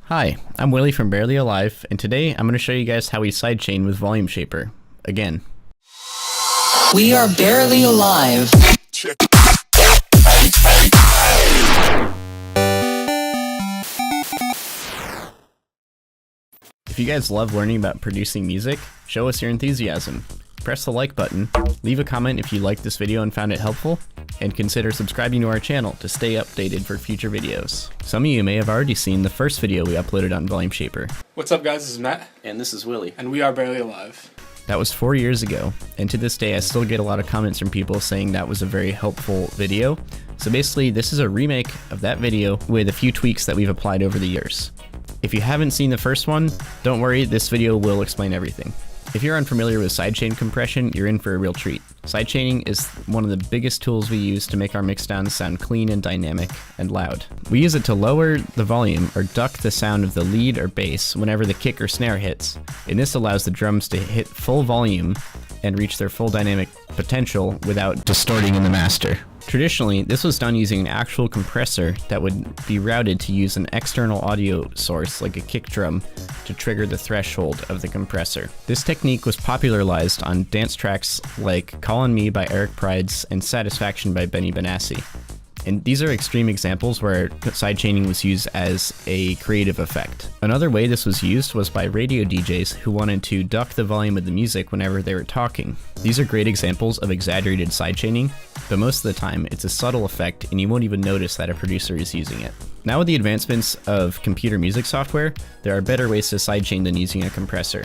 Hi, I'm Willie from Barely Alive, and today I'm going to show you guys how we sidechain with Volume Shaper. Again. We are barely alive. If you guys love learning about producing music, show us your enthusiasm. Press the like button, leave a comment if you liked this video and found it helpful, and consider subscribing to our channel to stay updated for future videos. Some of you may have already seen the first video we uploaded on Volume Shaper. What's up guys, this is Matt. And this is Willie. And we are Barely Alive. That was 4 years ago, and to this day I still get a lot of comments from people saying that was a very helpful video. So basically this is a remake of that video with a few tweaks that we've applied over the years. If you haven't seen the first one, don't worry, this video will explain everything. If you're unfamiliar with sidechain compression, you're in for a real treat. Sidechaining is one of the biggest tools we use to make our mixdowns sound clean and dynamic and loud. We use it to lower the volume or duck the sound of the lead or bass whenever the kick or snare hits, and this allows the drums to hit full volume and reach their full dynamic potential without distorting in the master. Traditionally, this was done using an actual compressor that would be routed to use an external audio source like a kick drum to trigger the threshold of the compressor. This technique was popularized on dance tracks like Call on Me by Eric Prydz and Satisfaction by Benny Benassi. And these are extreme examples where sidechaining was used as a creative effect. Another way this was used was by radio DJs who wanted to duck the volume of the music whenever they were talking. These are great examples of exaggerated sidechaining, but most of the time it's a subtle effect and you won't even notice that a producer is using it. Now with the advancements of computer music software, there are better ways to sidechain than using a compressor.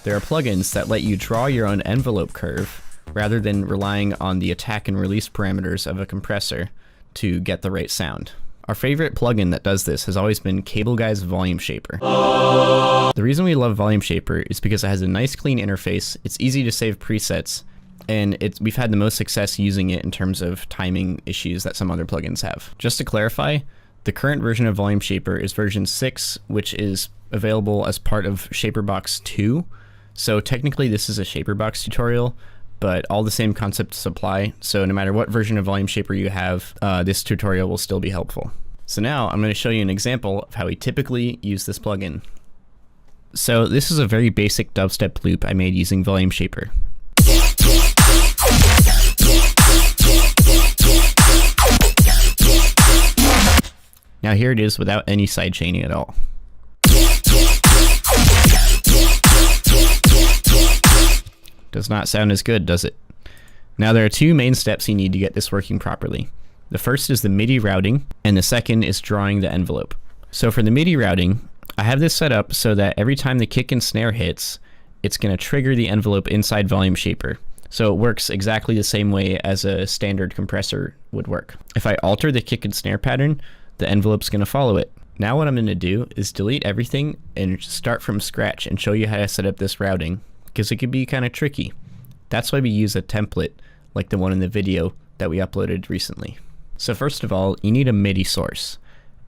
There are plugins that let you draw your own envelope curve rather than relying on the attack and release parameters of a compressor to get the right sound. Our favorite plugin that does this has always been Cable Guy's Volume Shaper. The reason we love Volume Shaper is because it has a nice clean interface, it's easy to save presets, and we've had the most success using it in terms of timing issues that some other plugins have. Just to clarify, the current version of Volume Shaper is version 6, which is available as part of ShaperBox 2. So technically this is a ShaperBox tutorial, but all the same concepts apply, so no matter what version of Volume Shaper you have, this tutorial will still be helpful. So now I'm going to show you an example of how we typically use this plugin. So this is a very basic dubstep loop I made using Volume Shaper. Now here it is without any sidechaining at all. Does not sound as good, does it? Now there are two main steps you need to get this working properly. The first is the MIDI routing, and the second is drawing the envelope. So for the MIDI routing, I have this set up so that every time the kick and snare hits, it's going to trigger the envelope inside Volume Shaper. So it works exactly the same way as a standard compressor would work. If I alter the kick and snare pattern, the envelope's going to follow it. Now what I'm going to do is delete everything and start from scratch and show you how to set up this routing, because it can be kind of tricky. That's why we use a template like the one in the video that we uploaded recently. So first of all, you need a MIDI source,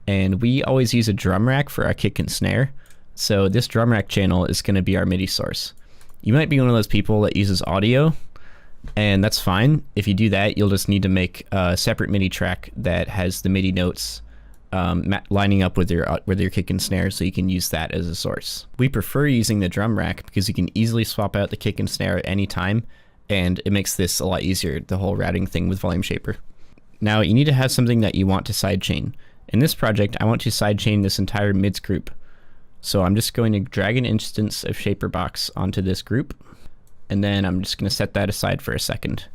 and we always use a drum rack for our kick and snare, so this drum rack channel is going to be our MIDI source. You might be one of those people that uses audio, and that's fine. If you do that, you'll just need to make a separate MIDI track that has the MIDI notes lining up with your kick and snare, so you can use that as a source. We prefer using the drum rack because you can easily swap out the kick and snare at any time, and it makes this a lot easier, the whole routing thing with Volume Shaper. Now you need to have something that you want to sidechain. In this project, I want to sidechain this entire mids group. So I'm just going to drag an instance of ShaperBox onto this group, and then I'm just going to set that aside for a second.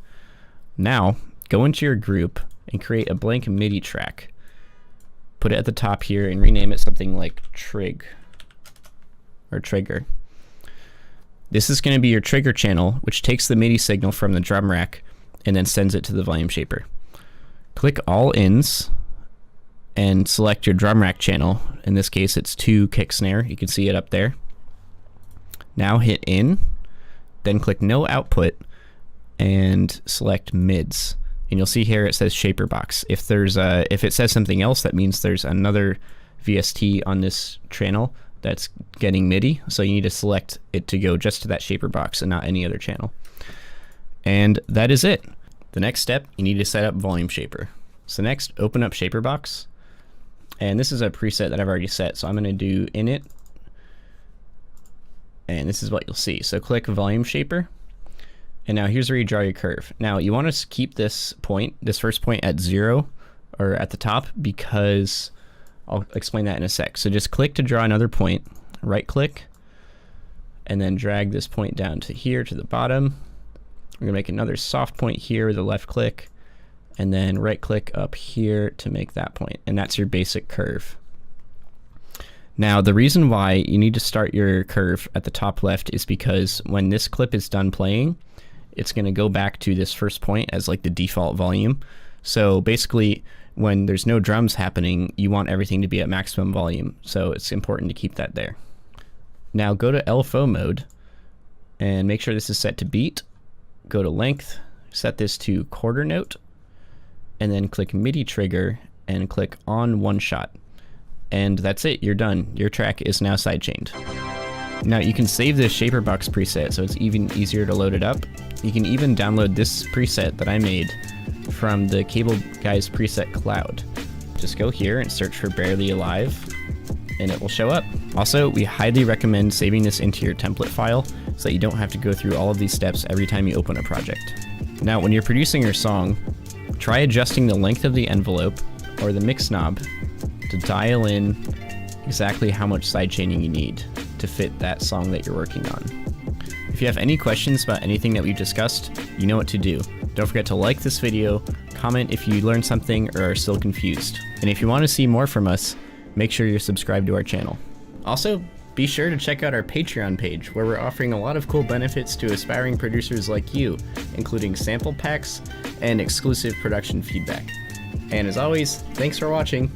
Now, go into your group and create a blank MIDI track. Put it at the top here and rename it something like Trig or Trigger. This is going to be your trigger channel, which takes the MIDI signal from the drum rack and then sends it to the Volume Shaper. Click All Ins and select your drum rack channel. In this case, it's 2 kick snare. You can see it up there. Now hit In, then click No Output and select Mids. And you'll see here it says ShaperBox. If it says something else, that means there's another VST on this channel that's getting MIDI, so you need to select it to go just to that ShaperBox and not any other channel. And that is it. The next step, you need to set up Volume Shaper. So next, open up ShaperBox And this is a preset that I've already set, so I'm going to do init, and this is what you'll see. So click volume shaper, and now here's where you draw your curve. Now you want to keep this point, this first point, at 0 or at the top, because I'll explain that in a sec. So just click to draw another point, right click, and then drag this point down to here to the bottom. We're going to make another soft point here with a left click, and then right click up here to make that point, and that's your basic curve. Now the reason why you need to start your curve at the top left is because when this clip is done playing, it's going to go back to this first point as like the default volume. So basically when there's no drums happening, you want everything to be at maximum volume, so it's important to keep that there. Now go to LFO mode and make sure this is set to beat. Go to length, set this to quarter note, and then click MIDI trigger and click on one shot. And that's it, you're done. Your track is now sidechained. Now you can save this shaper box preset so it's even easier to load it up. You can even download this preset that I made from the Cable Guys preset cloud. Just go here and search for Barely Alive, and it will show up. Also, we highly recommend saving this into your template file so that you don't have to go through all of these steps every time you open a project. Now when you're producing your song, try adjusting the length of the envelope or the mix knob to dial in exactly how much sidechaining you need to fit that song that you're working on. If you have any questions about anything that we've discussed, you know what to do. Don't forget to like this video, comment if you learned something or are still confused. And if you want to see more from us, make sure you're subscribed to our channel. Also, be sure to check out our Patreon page, where we're offering a lot of cool benefits to aspiring producers like you, including sample packs and exclusive production feedback. And as always, thanks for watching.